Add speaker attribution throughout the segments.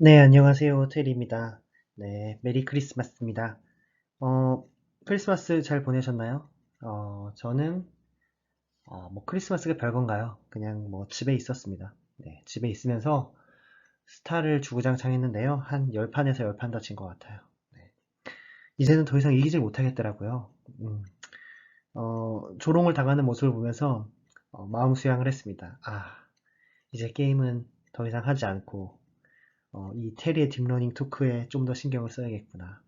Speaker 1: 네, 안녕하세요. 테리입니다. 네, 메리 크리스마스입니다. 크리스마스 잘 보내셨나요? 저는, 뭐, 크리스마스가 별건가요? 그냥 뭐, 집에 있었습니다. 네, 집에 있으면서 스타를 주구장창 했는데요. 한 10판에서 10판 더 친 것 같아요. 네. 이제는 더 이상 이기질 못하겠더라고요. 음, 조롱을 당하는 모습을 보면서, 마음 수양을 했습니다. 이제 게임은 더 이상 하지 않고, 이 테리의 딥러닝 토크에 좀 더 신경을 써야겠구나.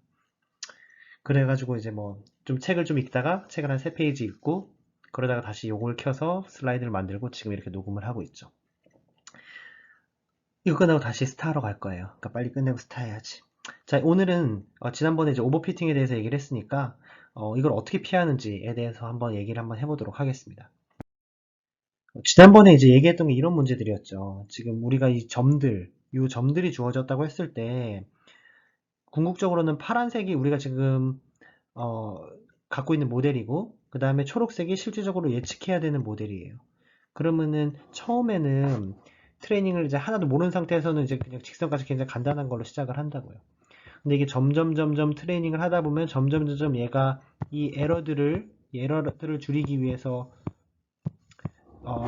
Speaker 1: 그래가지고 이제 뭐 좀 책을 좀 읽다가 책을 한 3페이지 읽고 그러다가 다시 요걸 켜서 슬라이드를 만들고 지금 이렇게 녹음을 하고 있죠. 이거 끝나고 다시 스타하러 갈 거예요. 그러니까 빨리 끝내고 스타 해야지. 자, 오늘은 지난번에 이제 오버피팅에 대해서 얘기를 했으니까 이걸 어떻게 피하는지에 대해서 한번 얘기를 한번 해보도록 하겠습니다. 지난번에 이제 얘기했던 게 이런 문제들이었죠. 지금 우리가 이 점들이 주어졌다고 했을 때 궁극적으로는 파란색이 우리가 지금 어, 갖고 있는 모델이고, 그 다음에 초록색이 실질적으로 예측해야 되는 모델이에요. 그러면은 처음에는 트레이닝을 이제 하나도 모르는 상태에서는 이제 그냥 직선까지 굉장히 간단한 걸로 시작을 한다고요. 근데 이게 점점 트레이닝을 하다 보면 점점 얘가 이 에러들을 줄이기 위해서 어,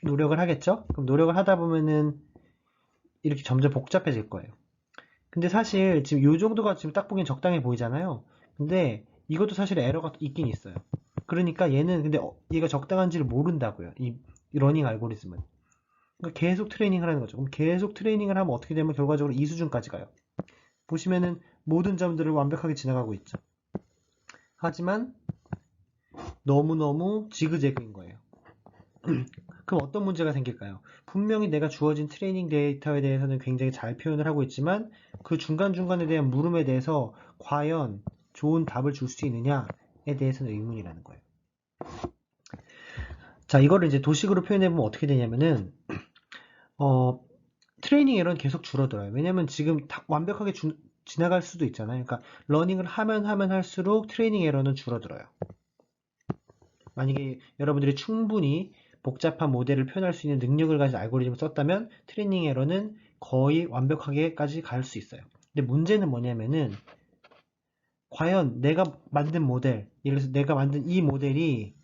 Speaker 1: 노력을 하겠죠? 그럼 노력을 하다 보면은 이렇게 점점 복잡해질 거예요. 근데 사실 지금 이 정도가 지금 딱 보기엔 적당해 보이잖아요. 근데 이것도 사실 에러가 있긴 있어요. 그러니까 얘는 근데 얘가 적당한지를 모른다고요. 이 러닝 알고리즘은. 그러니까 계속 트레이닝을 하는 거죠. 그럼 계속 트레이닝을 하면 어떻게 되면 결과적으로 이 수준까지 가요. 보시면은 모든 점들을 완벽하게 지나가고 있죠. 하지만 너무너무 지그재그인 거예요. 그럼 어떤 문제가 생길까요? 분명히 내가 주어진 트레이닝 데이터에 대해서는 굉장히 잘 표현을 하고 있지만 그 중간중간에 대한 물음에 대해서 과연 좋은 답을 줄 수 있느냐에 대해서는 의문이라는 거예요. 자, 이거를 이제 도식으로 표현해보면 어떻게 되냐면은, 어, 트레이닝 에러는 계속 줄어들어요. 왜냐면 지금 완벽하게 지나갈 수도 있잖아요. 그러니까 러닝을 하면 할수록 트레이닝 에러는 줄어들어요. 만약에 여러분들이 충분히 복잡한 모델을 표현할 수 있는 능력을 가진 알고리즘을 썼다면 트레이닝 에러는 거의 완벽하게까지 갈 수 있어요. 근데 문제는 뭐냐면은 과연 내가 만든 모델, 예를 들어서 내가 만든 이 모델이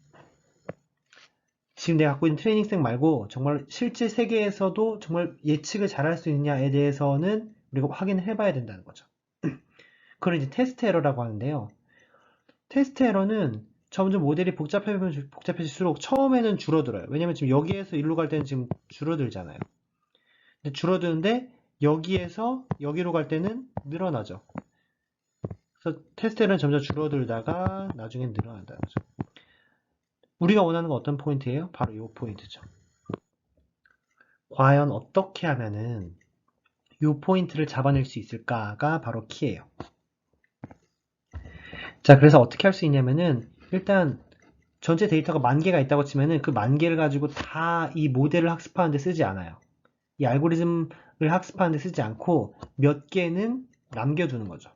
Speaker 1: 지금 내가 갖고 있는 트레이닝 셋 말고 정말 실제 세계에서도 정말 예측을 잘할 수 있느냐에 대해서는 우리가 확인을 해봐야 된다는 거죠. 그걸 이제 테스트 에러라고 하는데요. 테스트 에러는 점점 모델이 복잡해지면 복잡해질수록 처음에는 줄어들어요. 왜냐면 지금 여기에서 일로 갈 때는 지금 줄어들잖아요. 근데 줄어드는데 여기에서 여기로 갈 때는 늘어나죠. 그래서 테스트 에러는 점점 줄어들다가 나중엔 늘어난다는 거죠. 우리가 원하는 건 어떤 포인트예요? 바로 이 포인트죠. 과연 어떻게 하면은 이 포인트를 잡아낼 수 있을까가 바로 키예요. 자, 그래서 어떻게 할 수 있냐면은 일단 전체 데이터가 10,000개가 있다고 치면은 그 10,000개를 가지고 다 이 모델을 학습하는데 쓰지 않아요. 이 알고리즘을 학습하는데 쓰지 않고 몇 개는 남겨두는 거죠.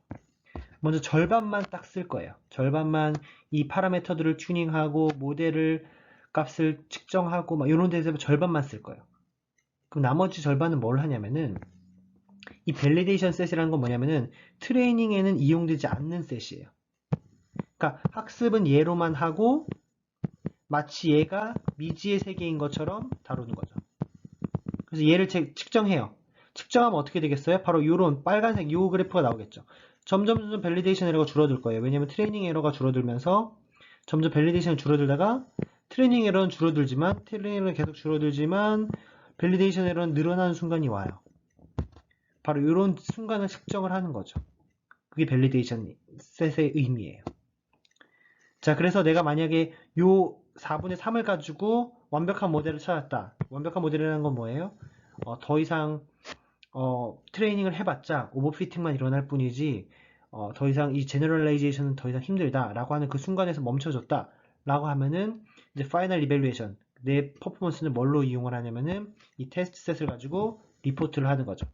Speaker 1: 먼저 절반만 딱 쓸 거예요. 절반만 이 파라미터들을 튜닝하고 모델을 값을 측정하고 막 이런 데서 절반만 쓸 거예요. 그럼 나머지 절반은 뭘 하냐면은 이 밸리데이션 셋이라는 건 뭐냐면은 트레이닝에는 이용되지 않는 셋이에요. 그러니까 학습은 얘로만 하고 마치 얘가 미지의 세계인 것처럼 다루는 거죠. 그래서 얘를 측정해요. 측정하면 어떻게 되겠어요? 바로 이런 빨간색 요 그래프가 나오겠죠. 점점 밸리데이션 에러가 줄어들 거예요. 왜냐면 트레이닝 에러가 줄어들면서 점점 밸리데이션이 줄어들다가 트레이닝 에러는 줄어들지만 트레이닝 에러는 계속 줄어들지만 밸리데이션 에러는 늘어나는 순간이 와요. 바로 이런 순간을 측정을 하는 거죠. 그게 밸리데이션 셋의 의미예요. 자, 그래서 내가 만약에 요 4분의 3을 가지고 완벽한 모델을 찾았다. 완벽한 모델이라는 건 뭐예요? 더 이상 트레이닝을 해봤자 오버피팅만 일어날 뿐이지 더 이상 이 제너럴라이제이션은 더 이상 힘들다라고 하는 그 순간에서 멈춰졌다 라고 하면은 이제 파이널 이밸루에이션 내 퍼포먼스는 뭘로 이용을 하냐면은 이 테스트 셋을 가지고 리포트를 하는 거죠.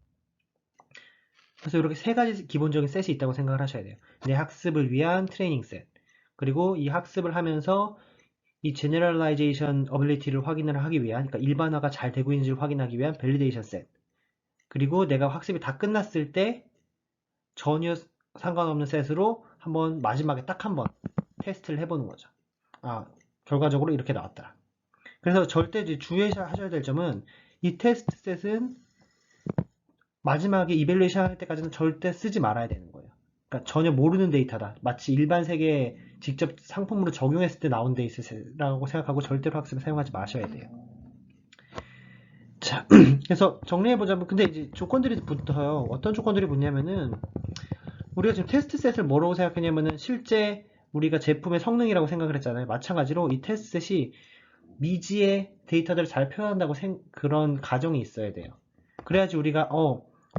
Speaker 1: 그래서 이렇게 세 가지 기본적인 셋이 있다고 생각을 하셔야 돼요. 내 학습을 위한 트레이닝 셋. 그리고 이 학습을 하면서 이 generalization ability를 확인을 하기 위한, 그러니까 일반화가 잘 되고 있는지를 확인하기 위한 validation set. 그리고 내가 학습이 다 끝났을 때 전혀 상관없는 셋으로 한번 마지막에 딱 한번 테스트를 해보는 거죠. 아, 결과적으로 이렇게 나왔더라. 그래서 절대 이제 주의하셔야 될 점은 이 테스트 셋은 마지막에 이밸류에이션 할 때까지는 절대 쓰지 말아야 되는 거예요. 그러니까 전혀 모르는 데이터다. 마치 일반 세계에 직접 상품으로 적용했을 때 나온 데이터라고 생각하고 절대로 학습에 사용하지 마셔야 돼요. 자, 그래서 정리해보자면, 근데 이제 조건들이 붙어요. 어떤 조건들이 붙냐면은, 우리가 지금 테스트 셋을 뭐라고 생각했냐면은, 실제 우리가 제품의 성능이라고 생각을 했잖아요. 마찬가지로 이 테스트 셋이 미지의 데이터들을 잘 표현한다고 그런 가정이 있어야 돼요. 그래야지 우리가,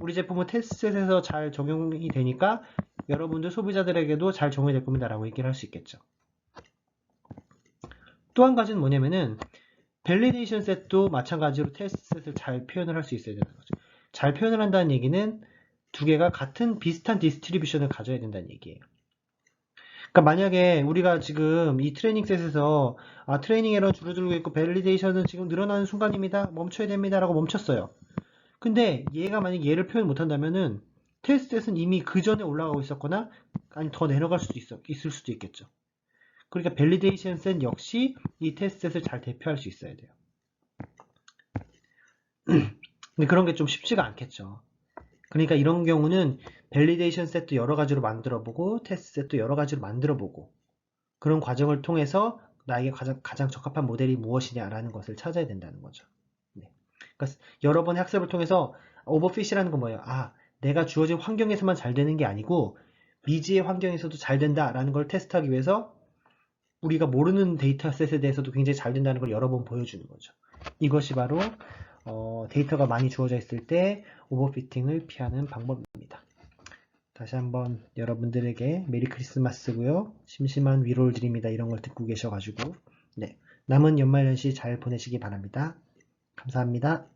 Speaker 1: 우리 제품은 테스트 셋에서 잘 적용이 되니까 여러분들 소비자들에게도 잘 적용이 될 겁니다. 라고 얘기를 할 수 있겠죠. 또 한 가지는 뭐냐면은, 밸리데이션 셋도 마찬가지로 테스트 셋을 잘 표현을 할 수 있어야 되는 거죠. 잘 표현을 한다는 얘기는 두 개가 같은 비슷한 디스트리뷰션을 가져야 된다는 얘기예요. 그러니까 만약에 우리가 지금 이 트레이닝 셋에서 트레이닝 에러 줄어들고 있고 밸리데이션은 지금 늘어나는 순간입니다. 멈춰야 됩니다. 라고 멈췄어요. 근데 얘가 만약 얘를 표현 못한다면은 테스트 셋은 이미 그 전에 올라가고 있었거나 아니 더 내려갈 수도 있을 수도 있겠죠. 그러니까 밸리데이션 셋 역시 이 테스트 셋을 잘 대표할 수 있어야 돼요. 근데 그런 게 좀 쉽지가 않겠죠. 그러니까 이런 경우는 밸리데이션 셋도 여러 가지로 만들어보고 테스트 셋도 여러 가지로 만들어보고 그런 과정을 통해서 나에게 가장 적합한 모델이 무엇이냐라는 것을 찾아야 된다는 거죠. 네. 그러니까 여러 번의 학습을 통해서 오버핏이라는 건 뭐예요? 내가 주어진 환경에서만 잘 되는 게 아니고 미지의 환경에서도 잘 된다라는 걸 테스트하기 위해서 우리가 모르는 데이터셋에 대해서도 굉장히 잘 된다는 걸 여러 번 보여주는 거죠. 이것이 바로 데이터가 많이 주어져 있을 때 오버피팅을 피하는 방법입니다. 다시 한번 여러분들에게 메리 크리스마스고요. 심심한 위로를 드립니다. 이런 걸 듣고 계셔가지고 네, 남은 연말연시 잘 보내시기 바랍니다. 감사합니다.